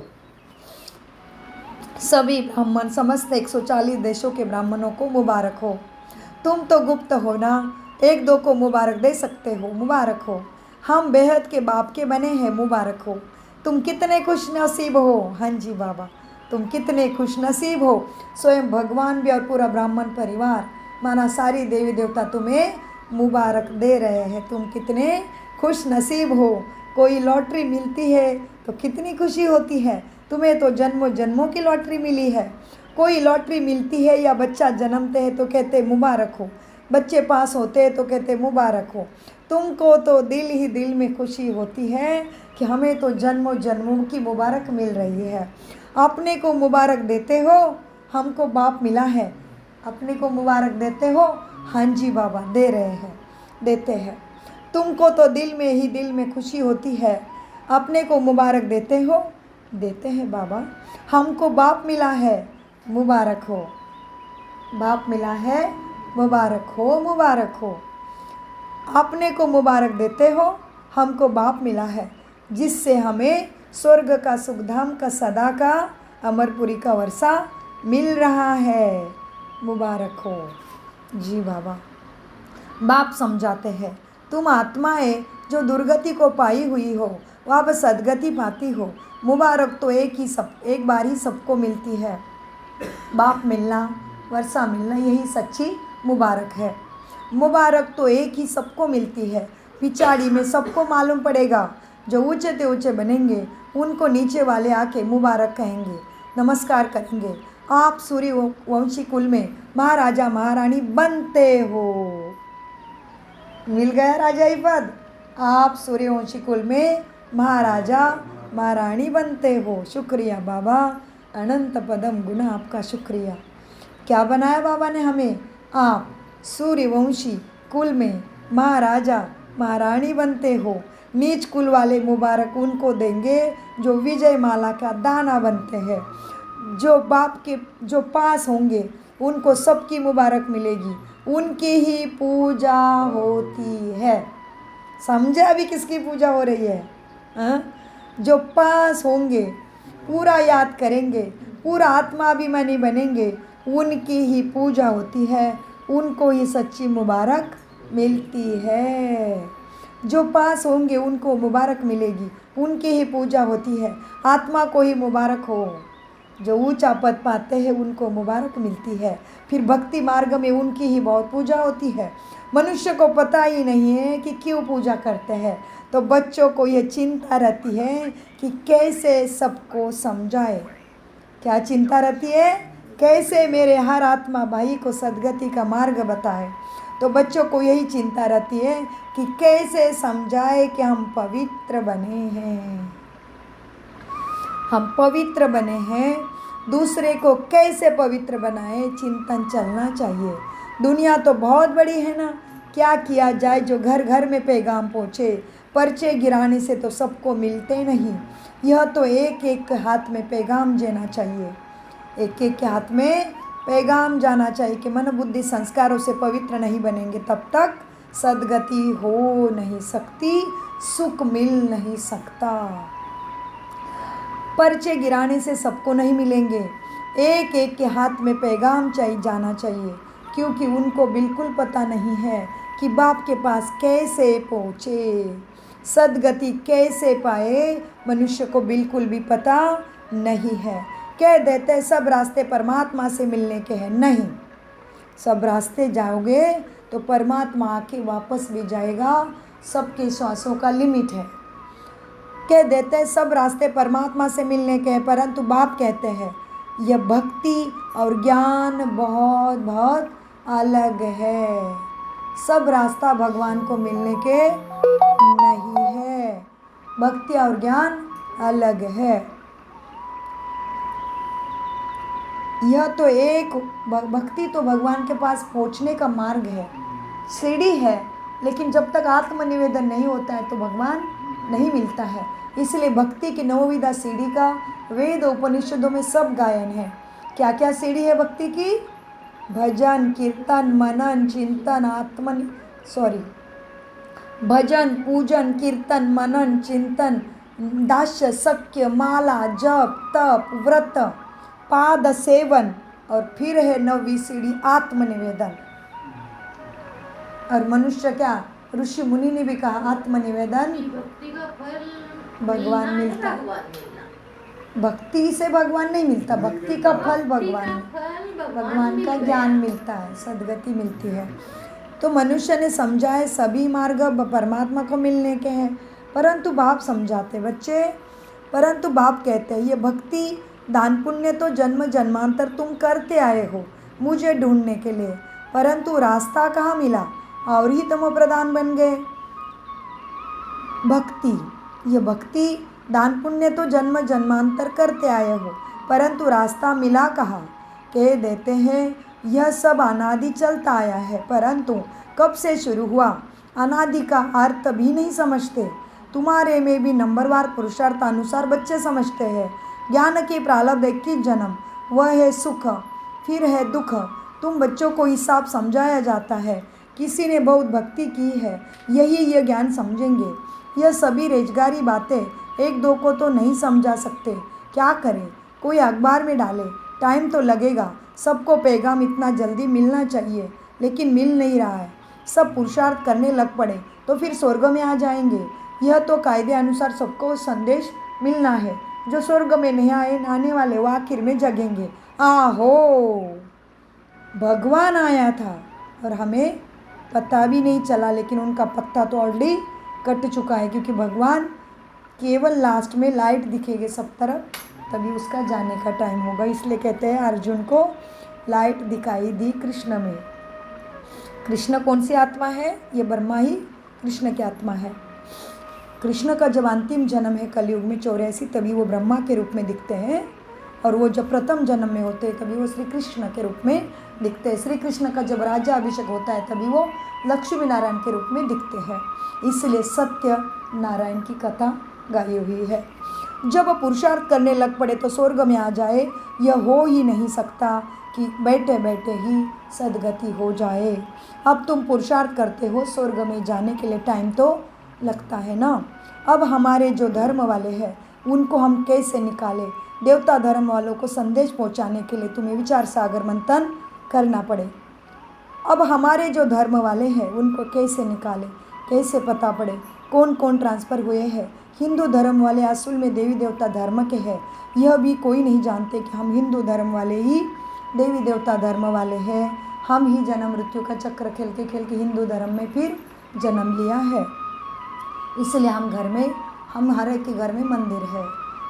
Speaker 1: सभी ब्राह्मण, समस्त 140 देशों के ब्राह्मणों को मुबारक हो। तुम तो गुप्त हो ना, एक दो को मुबारक दे सकते हो। मुबारक हो। हम बेहद के बाप के बने हैं। मुबारक हो। तुम कितने खुश नसीब हो। हाँ जी बाबा, तुम कितने खुश नसीब हो। स्वयं भगवान भी और पूरा ब्राह्मण परिवार, माना सारी देवी देवता तुम्हें मुबारक दे रहे हैं। तुम कितने खुश नसीब हो। कोई लॉटरी मिलती है तो कितनी खुशी होती है। तुम्हें तो जन्मों जन्मों की लॉटरी मिली है। कोई लॉटरी मिलती है या बच्चा जन्मते हैं तो कहते मुबारक हो, बच्चे पास होते हैं तो कहते मुबारक हो। तुमको तो दिल ही दिल में खुशी होती है कि हमें तो जन्मों जन्मों की मुबारक मिल रही है। अपने को मुबारक देते हो, हमको बाप मिला है। अपने को मुबारक देते हो। हाँ जी बाबा, दे रहे हैं, देते हैं। तुमको तो दिल में ही दिल में खुशी होती है। अपने को मुबारक देते हो। देते हैं बाबा। हमको बाप मिला है, मुबारक हो। बाप मिला है, मुबारक हो, मुबारक हो। अपने को मुबारक देते हो। हमको बाप मिला है, जिससे हमें स्वर्ग का, सुखधाम का, सदा का, अमरपुरी का वर्षा मिल रहा है। मुबारक हो जी बाबा। बाप समझाते हैं, तुम आत्माएं जो दुर्गति को पाई हुई हो, वह अब सदगति पाती हो। मुबारक तो एक बार ही सबको मिलती है। बाप मिलना, वर्षा मिलना, यही सच्ची मुबारक है। मुबारक तो एक ही सबको मिलती है। पिछाड़ी में सबको मालूम पड़ेगा। जो ऊंचे ते ऊंचे बनेंगे, उनको नीचे वाले आके मुबारक कहेंगे, नमस्कार करेंगे। आप सूर्य वंशी कुल में महाराजा महारानी बनते हो। मिल गया राजाई पद। आप सूर्यवंशी कुल में महाराजा महारानी बनते हो। शुक्रिया बाबा, अनंत पदम गुना आपका शुक्रिया। क्या बनाया बाबा ने हमें। आप सूर्यवंशी कुल में महाराजा महारानी बनते हो। नीच कुल वाले मुबारक उनको देंगे जो विजय माला का दाना बनते हैं। जो बाप के जो पास होंगे उनको सबकी मुबारक मिलेगी, उनकी ही पूजा होती है। समझे अभी किसकी पूजा हो रही है। हाँ? जो पास होंगे, पूरा याद करेंगे, पूरा आत्माभिमानी बनेंगे, उनकी ही पूजा होती है, उनको ही सच्ची मुबारक मिलती है। जो पास होंगे उनको मुबारक मिलेगी, उनकी ही पूजा होती है। आत्मा को ही मुबारक हो। जो ऊंचा पद पाते हैं उनको मुबारक मिलती है। फिर भक्ति मार्ग में उनकी ही बहुत पूजा होती है। मनुष्य को पता ही नहीं है कि क्यों पूजा करते हैं। तो बच्चों को यह चिंता रहती है कि कैसे सबको समझाए। क्या चिंता रहती है। कैसे मेरे हर आत्मा भाई को सद्गति का मार्ग बताए। तो बच्चों को यही चिंता रहती है कि कैसे समझाए कि हम पवित्र बने हैं। हम पवित्र बने हैं, दूसरे को कैसे पवित्र बनाए, चिंतन चलना चाहिए। दुनिया तो बहुत बड़ी है ना, क्या किया जाए जो घर घर में पैगाम पहुँचे। पर्चे गिराने से तो सबको मिलते नहीं। यह तो एक एक के हाथ में पैगाम जाना चाहिए। एक एक के हाथ में पैगाम जाना चाहिए कि मन बुद्धि संस्कारों से पवित्र नहीं बनेंगे तब तक सद्गति हो नहीं सकती, सुख मिल नहीं सकता। पर्चे गिराने से सबको नहीं मिलेंगे। एक एक के हाथ में पैगाम जाना चाहिए, क्योंकि उनको बिल्कुल पता नहीं है कि बाप के पास कैसे पहुँचे, सद्गति कैसे पाए। मनुष्य को बिल्कुल भी पता नहीं है। कह देते सब रास्ते परमात्मा से मिलने के हैं। नहीं, सब रास्ते जाओगे तो परमात्मा आके वापस भी जाएगा। सबके श्वासों का लिमिट है। कह देते हैं सब रास्ते परमात्मा से मिलने के हैं, परंतु बाप कहते हैं यह भक्ति और ज्ञान बहुत बहुत अलग है। सब रास्ता भगवान को मिलने के नहीं है। भक्ति और ज्ञान अलग है। यह तो एक भक्ति तो भगवान के पास पहुंचने का मार्ग है, सीढ़ी है, लेकिन जब तक आत्मनिवेदन नहीं होता है तो भगवान नहीं मिलता है। इसलिए भक्ति की नवविधा सीढ़ी का वेद उपनिषदों में सब गायन है। क्या क्या सीढ़ी है भक्ति की? भजन, कीर्तन, मनन, चिंतन, भजन, पूजन, कीर्तन, मनन, चिंतन, दास्य, सख्य, माला, जप, तप, व्रत, पाद सेवन, और फिर है नवी सीढ़ी आत्मनिवेदन। और मनुष्य क्या, ऋषि मुनि ने भी कहा आत्मनिवेदन
Speaker 2: भक्ति का फल
Speaker 1: भगवान मिलता है।
Speaker 2: भगवान मिलना।
Speaker 1: भक्ति से भगवान नहीं मिलता, भक्ति का फल भगवान का ज्ञान मिलता है, सद्गति मिलती है। तो मनुष्य ने समझा है सभी मार्ग परमात्मा को मिलने के हैं, परंतु बाप समझाते बच्चे, परंतु बाप कहते हैं ये भक्ति दान पुण्य तो जन्म जन्मांतर तुम करते आए हो मुझे ढूंढने के लिए, परंतु रास्ता कहाँ मिला और ही तुम प्रधान बन गए। भक्ति, ये भक्ति दान पुण्य तो जन्म जन्मांतर करते आए हो, परंतु रास्ता मिला कहाँ? कह देते हैं यह सब अनादि चलता आया है, परंतु कब से शुरू हुआ अनादि का अर्थ भी नहीं समझते। तुम्हारे में भी नंबरवार पुरुषार्थ अनुसार बच्चे समझते हैं। ज्ञान की प्रारब्ध 21 जन्म, वह है सुख, फिर है दुख। तुम बच्चों को हिसाब समझाया जाता है, किसी ने बहुत भक्ति की है यही ये ज्ञान समझेंगे। यह सभी रोजगारी बातें एक दो को तो नहीं समझा सकते, क्या करें? कोई अखबार में डाले, टाइम तो लगेगा, सबको पैगाम इतना जल्दी मिलना चाहिए, लेकिन मिल नहीं रहा है। सब पुरुषार्थ करने लग पड़े तो फिर स्वर्ग में आ जाएंगे। यह तो कायदे अनुसार सबको संदेश मिलना है, जो स्वर्ग में नहीं आने वाले वो आखिर में जगेंगे। आहो, भगवान आया था और हमें पता भी नहीं चला, लेकिन उनका पत्ता तो ऑलरेडी कट चुका है, क्योंकि भगवान केवल लास्ट में लाइट दिखेगी सब तरफ, तभी उसका जाने का टाइम होगा। इसलिए कहते हैं अर्जुन को लाइट दिखाई दी कृष्ण में। कृष्ण कौन सी आत्मा है? ये ब्रह्मा ही कृष्ण की आत्मा है। कृष्ण का जब अंतिम जन्म है कलयुग में 84, तभी वो ब्रह्मा के रूप में दिखते हैं, और वो जब प्रथम जन्म में होते हैं तभी वो श्री कृष्ण के रूप में दिखते हैं। श्री कृष्ण का जब राज्य अभिषेक होता है तभी वो लक्ष्मी नारायण के रूप में दिखते हैं। इसलिए सत्य नारायण की कथा गाई हुई है। जब पुरुषार्थ करने लग पड़े तो स्वर्ग में आ जाए, यह हो ही नहीं सकता कि बैठे बैठे ही सद्गति हो जाए। अब तुम पुरुषार्थ करते हो, स्वर्ग में जाने के लिए टाइम तो लगता है ना। अब हमारे जो धर्म वाले हैं उनको हम कैसे निकालें? देवता धर्म वालों को संदेश पहुंचाने के लिए तुम्हें विचार सागर मंथन करना पड़े। अब हमारे जो धर्म वाले हैं उनको कैसे निकालें, कैसे पता पड़े कौन कौन ट्रांसफ़र हुए हैं? हिंदू धर्म वाले असल में देवी देवता धर्म के हैं, यह भी कोई नहीं जानते कि हम हिंदू धर्म वाले ही देवी देवता धर्म वाले हैं। हम ही जन्म मृत्यु का चक्र खेल के हिंदू धर्म में फिर जन्म लिया है। इसलिए हम हर एक के घर में मंदिर है,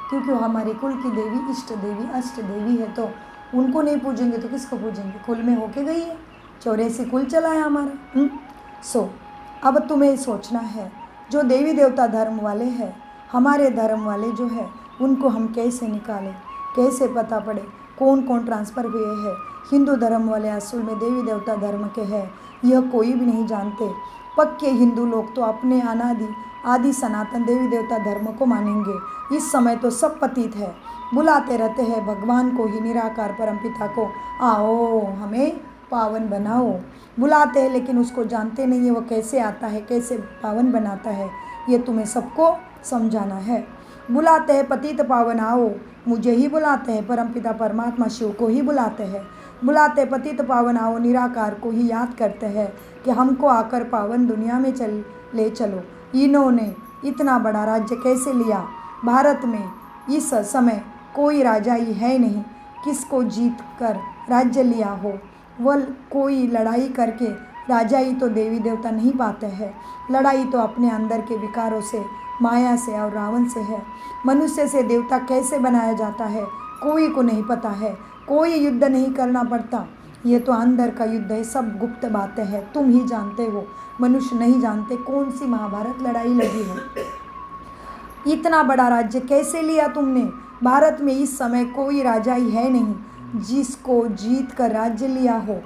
Speaker 1: क्योंकि वो हमारे कुल की देवी इष्ट देवी अष्ट देवी है। तो उनको नहीं पूजेंगे तो किसको पूजेंगे? कुल में होके गई है, 84 कुल चला है हमारा। अब तुम्हें सोचना है, जो देवी देवता धर्म वाले हैं, हमारे धर्म वाले जो है, उनको हम कैसे निकालें, कैसे पता पड़े कौन कौन ट्रांसफ़र हुए हैं? हिंदू धर्म वाले असल में देवी देवता धर्म के हैं, यह कोई भी नहीं जानते। पक्के हिंदू लोग तो अपने आदि सनातन देवी देवता धर्म को मानेंगे। इस समय तो सब पतित है, बुलाते रहते हैं भगवान को ही, निराकार परमपिता को, आओ हमें पावन बनाओ। बुलाते हैं लेकिन उसको जानते नहीं है वो कैसे आता है, कैसे पावन बनाता है। ये तुम्हें सबको समझाना है। बुलाते हैं पतित पावन आओ, मुझे ही बुलाते हैं, परमपिता परमात्मा शिव को ही बुलाते हैं। बुलाते पतित पावन आओ, निराकार को ही याद करते हैं कि हमको आकर पावन दुनिया में ले चलो। इन्होंने इतना बड़ा राज्य कैसे लिया? भारत में इस समय कोई राजा ही है नहीं किसको जीत कर राज्य लिया हो। वह कोई लड़ाई करके राजा ही तो देवी देवता नहीं पाते हैं। लड़ाई तो अपने अंदर के विकारों से, माया से और रावण से है। मनुष्य से देवता कैसे बनाया जाता है कोई को नहीं पता है। कोई युद्ध नहीं करना पड़ता, ये तो अंदर का युद्ध है, सब गुप्त बातें हैं, तुम ही जानते हो, मनुष्य नहीं जानते कौन सी महाभारत लड़ाई लगी है। इतना बड़ा राज्य कैसे लिया तुमने? भारत में इस समय कोई राजा ही है नहीं जिसको जीत कर राज्य लिया हो।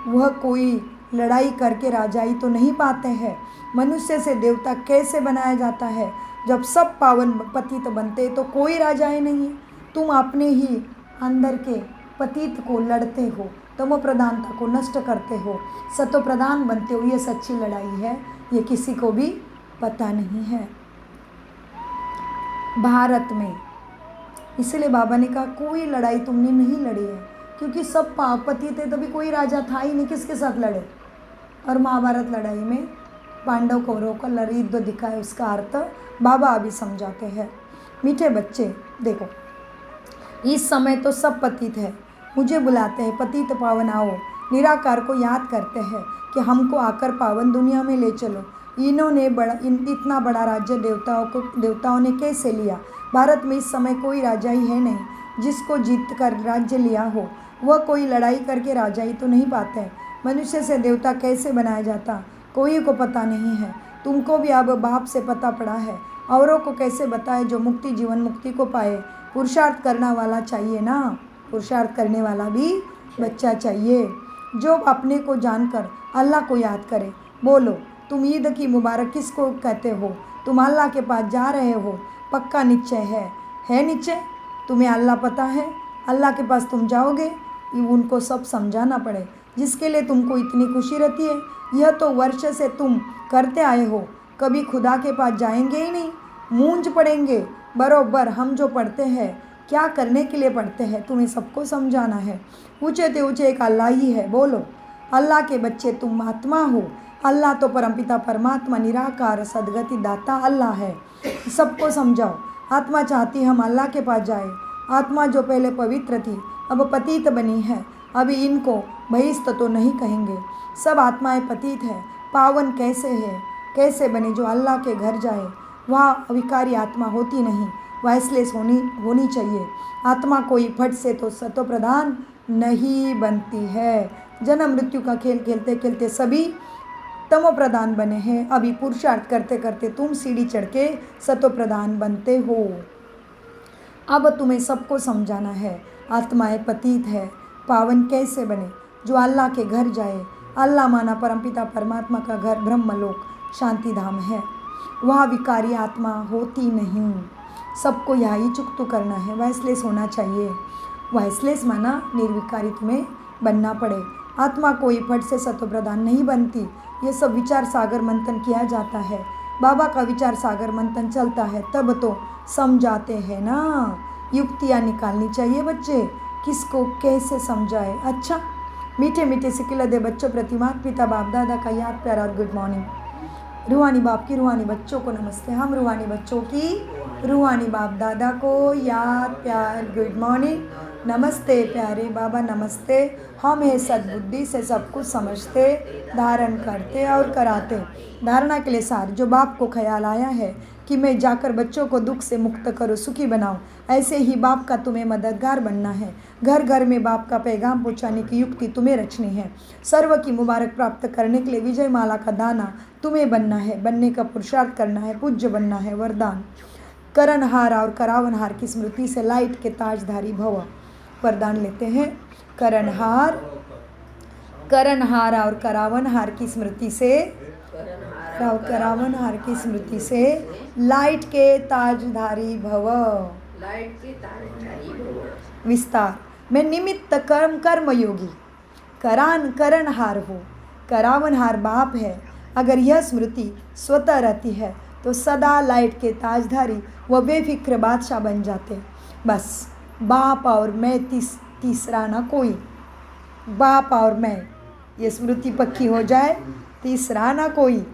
Speaker 1: वह कोई लड़ाई करके राजाई तो नहीं पाते हैं। मनुष्य से देवता कैसे बनाया जाता है? जब सब पावन पतित बनते तो कोई राजा ही नहीं। तुम अपने ही अंदर के पतित को लड़ते हो, तमो प्रधानता को नष्ट करते हो, सतो प्रधान बनते हो। ये सच्ची लड़ाई है, ये किसी को भी पता नहीं है भारत में। इसलिए बाबा ने कहा कोई लड़ाई तुमने नहीं लड़ी है, क्योंकि सब पतित थे, तभी कोई राजा था ही नहीं, किसके साथ लड़े? और महाभारत लड़ाई में पांडव कौरवों का युद्ध दिखाए, उसका अर्थ बाबा अभी समझाते हैं। मीठे बच्चे देखो, इस समय तो सब पतित है, मुझे बुलाते हैं पतित पावन आओ, निराकार को याद करते हैं कि हमको आकर पावन दुनिया में ले चलो। इन्होंने इतना बड़ा राज्य देवताओं ने कैसे लिया? भारत में इस समय कोई राजा ही है नहीं जिसको जीत कर राज्य लिया हो। वह कोई लड़ाई करके राजा ही तो नहीं पाते। मनुष्य से देवता कैसे बनाया जाता कोई को पता नहीं है। तुमको भी अब बाप से पता पड़ा है, औरों को कैसे बताए जो मुक्ति जीवन मुक्ति को पाए। पुरुषार्थ करने वाला चाहिए ना, पुरुषार्थ करने वाला भी बच्चा चाहिए जो अपने को जानकर अल्लाह को याद करे। बोलो, तुम ईद की मुबारक किसको कहते हो? तुम अल्लाह के पास जा रहे हो, पक्का निश्चय है निश्चय? तुम्हें अल्लाह पता है, अल्लाह के पास तुम जाओगे, उनको सब समझाना पड़े जिसके लिए तुमको इतनी खुशी रहती है। यह तो वर्ष से तुम करते आए हो, कभी खुदा के पास जाएंगे ही नहीं, मूंझ पड़ेंगे। बरोबर हम जो पढ़ते हैं क्या करने के लिए पढ़ते हैं, तुम्हें सबको समझाना है। ऊँचे ते ऊँचे एक अल्लाह ही है। बोलो, अल्लाह के बच्चे तुम आत्मा हो। अल्लाह तो परमपिता परमात्मा निराकार सदगति दाता अल्लाह है। सबको समझाओ, आत्मा चाहती हम अल्लाह के पास जाए। आत्मा जो पहले पवित्र थी अब पतित बनी है। अभी इनको बहिस्त तो नहीं कहेंगे, सब आत्माएं पतित है। पावन कैसे है, कैसे बने? जो अल्लाह के घर जाए वहाँ अविकारी आत्मा होती नहीं, वाइसलेस होनी चाहिए। आत्मा कोई फट से तो सतो प्रधान नहीं बनती है। जन्म मृत्यु का खेल खेलते खेलते सभी तमो प्रधान बने हैं। अभी पुरुषार्थ करते करते तुम सीढ़ी चढ़ के सतो प्रधान बनते हो। अब तुम्हें सबको समझाना है, आत्माएं पतित है, पावन कैसे बने? जो अल्लाह के घर जाए। अल्लाह माना परमपिता परमात्मा का घर ब्रह्मलोक शांति धाम है, वहाँ विकारी आत्मा होती नहीं। सबको यही चुकतू करना है, वाइसलेस होना चाहिए। वाइसलेस माना निर्विकारी तुम्हें बनना पड़े। आत्मा कोई फट से सतो प्रधान नहीं बनती। ये सब विचार सागर मंथन किया जाता है। बाबा का विचार सागर मंथन चलता है तब तो समझाते हैं ना। युक्तियाँ निकालनी चाहिए बच्चे, किसको कैसे समझाए। अच्छा, मीठे मीठे सिकिल दे बच्चों प्रति माता पिता बाप दादा का याद प्यार और गुड मॉर्निंग। रूहानी बाप की रूहानी बच्चों को नमस्ते। हम रूहानी बच्चों की रूहानी बाप दादा को याद प्यार गुड मॉर्निंग। नमस्ते प्यारे बाबा, नमस्ते। हम है सद्बुद्धि से सब कुछ समझते, धारण करते और कराते। धारणा के लिए सार जो बाप को ख्याल आया है कि मैं जाकर बच्चों को दुख से मुक्त करूँ, सुखी बनाऊँ, ऐसे ही बाप का तुम्हें मददगार बनना है। घर घर में बाप का पैगाम पहुँचाने की युक्ति तुम्हें रचनी है। सर्व की मुबारक प्राप्त करने के लिए विजय माला का दाना तुम्हें बनना है, बनने का पुरुषार्थ करना है, पूज्य बनना है। वरदान, करणहार और करावनहार की स्मृति से लाइट के ताजधारी भव। वरदान लेते हैं, करणहार और करावनहार की स्मृति से लाइट के ताजधारी भव। विस्तार, मैं निमित्त कर्मयोगी करणहार हो, करावनहार बाप है। अगर यह स्मृति स्वतः रहती है तो सदा लाइट के ताजधारी व बेफिक्र बादशाह बन जाते। बस बाप और मैं तीसरा ना कोई। बाप और मैं, ये स्मृति पक्की हो जाए, तीसरा ना कोई।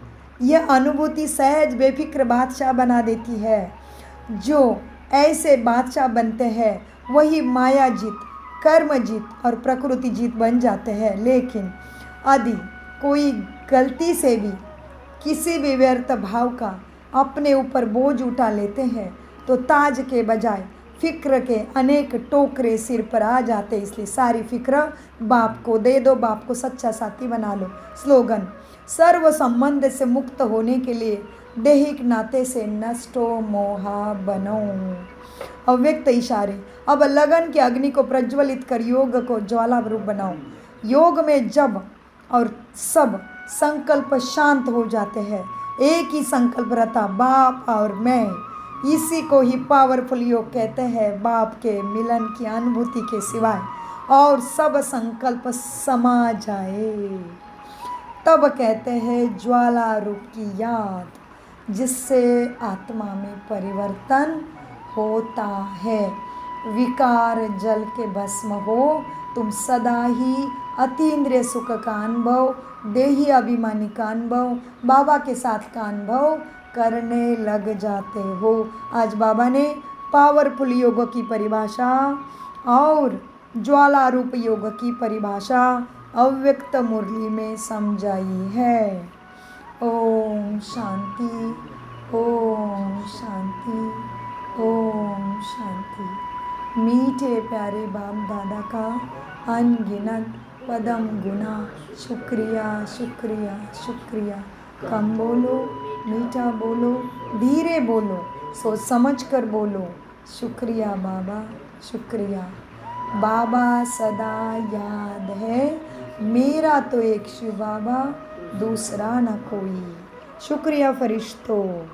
Speaker 1: यह अनुभूति सहज बेफिक्र बादशाह बना देती है। जो ऐसे बादशाह बनते हैं वही माया जीत, कर्म जीत और प्रकृति जीत बन जाते हैं। लेकिन यदि कोई गलती से भी किसी भी व्यर्थ भाव का अपने ऊपर बोझ उठा लेते हैं तो ताज के बजाय फिक्र के अनेक टोकरे सिर पर आ जाते। इसलिए सारी फिक्र बाप को दे दो, बाप को सच्चा साथी बना लो। स्लोगन, सर्व संबंध से मुक्त होने के लिए दैहिक नाते से नष्ट हो मोहा बनो। अव्यक्त इशारे। अब लगन की अग्नि को प्रज्वलित कर योग को ज्वाला रूप बनाओ। योग में जब और सब संकल्प शांत हो जाते हैं, एक ही संकल्प रहता बाप और मैं, इसी को ही पावरफुल योग कहते हैं। बाप के मिलन की अनुभूति के सिवाय और सब संकल्प समा जाए तब कहते हैं ज्वाला रूप की याद, जिससे आत्मा में परिवर्तन होता है। विकार जल के भस्म हो, तुम सदा ही अतीन्द्रिय सुख का अनुभव, देही अभिमानी का अनुभव, बाबा के साथ का अनुभव करने लग जाते हो। आज बाबा ने पावरफुल योग की परिभाषा और ज्वाला रूप योग की परिभाषा अव्यक्त मुरली में समझाई है। ओम शांति, ओम शांति, ओम शांति। मीठे प्यारे बाप दादा का अनगिनत पदम गुना शुक्रिया शुक्रिया शुक्रिया। कम बोलो, मीठा बोलो, धीरे बोलो, सोच समझ कर बोलो। शुक्रिया बाबा, शुक्रिया। बाबा सदा याद है, मेरा तो एक शिव बाबा, दूसरा न कोई। शुक्रिया फरिश्तों।